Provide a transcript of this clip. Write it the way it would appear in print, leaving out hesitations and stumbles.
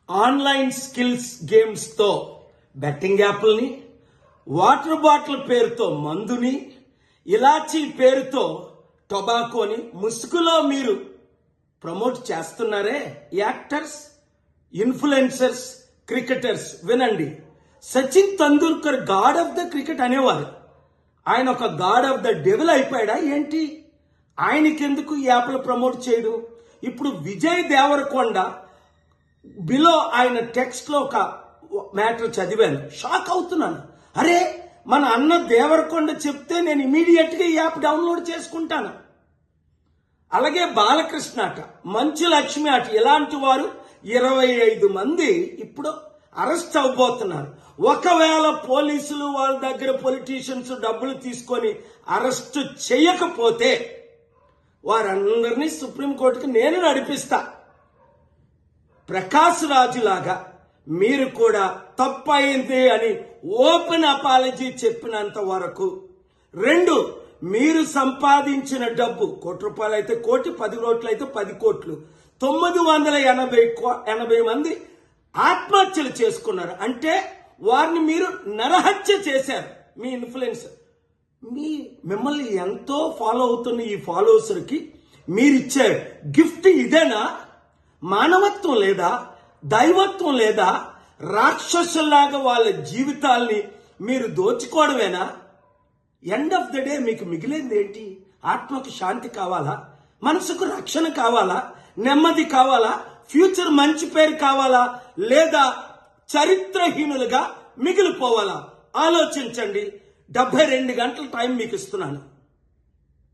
Online skills games తో betting యాప్ల్ని, water bottle పేరుతో మందుని, ఇలాచీ పేరుతో టొబాకోని ముసుగులో మీరు ప్రమోట్ చేస్తున్నారే యాక్టర్స్, ఇన్ఫ్లుయెన్సర్స్, క్రికెటర్స్. వినండి, Sachin Tendulkar god of the cricket అనేవారు. ఆయన ఒక గాడ్ ఆఫ్ ద డెవిల్ అయిపోయాడా ఏంటి? ఆయనకెందుకు ఈ యాప్లు ప్రమోట్ చేయడు? ఇప్పుడు విజయ్ దేవరకొండ బిలో ఆయన టెక్స్ట్ లో ఒక మ్యాటర్ చదివాను, షాక్ అవుతున్నాను. అరే, మన అన్న దేవరకొండ చెప్తే నేను ఇమీడియట్ గా ఈ యాప్ డౌన్లోడ్ చేసుకుంటాను. అలాగే బాలకృష్ణ అట, మంచు లక్ష్మి అట, ఇలాంటి వారు 25 మంది ఇప్పుడు అరెస్ట్ అవబోతున్నారు. ఒకవేళ పోలీసులు వాళ్ళ దగ్గర పొలిటీషియన్స్ డబ్బులు తీసుకొని అరెస్ట్ చేయకపోతే వారందరినీ సుప్రీంకోర్టుకి నేను నడిపిస్తా. ప్రకాష్ రాజు లాగా మీరు కూడా తప్పయింది అని ఓపెన్ అపాలజీ చెప్పినంత వరకు. 2, మీరు సంపాదించిన డబ్బు ₹1 అయితే 1 కోటి, 10 కోట్లు అయితే 10 కోట్లు, 980 మంది ఆత్మహత్యలు చేసుకున్నారు. అంటే వారిని మీరు నరహత్య చేశారు. మీ ఇన్ఫ్లుయెన్సర్ మిమ్మల్ని ఎంతో ఫాలో అవుతున్న ఈ ఫాలోవర్స్కి మీరిచ్చే గిఫ్ట్ ఇదేనా? మానవత్వం లేదా? దైవత్వం లేదా? రాక్షసుల్లాగా వాళ్ళ జీవితాల్ని మీరు దోచుకోవడమేనా? ఎండ్ ఆఫ్ ద డే మీకు మిగిలింది ఏంటి? ఆత్మకు శాంతి కావాలా? మనసుకు రక్షణ కావాలా? నెమ్మది కావాలా? ఫ్యూచర్ మంచి పేరు కావాలా? లేదా చరిత్రహీనులుగా మిగిలిపోవాలా? ఆలోచించండి. 72 గంటల టైం మీకు ఇస్తున్నాను.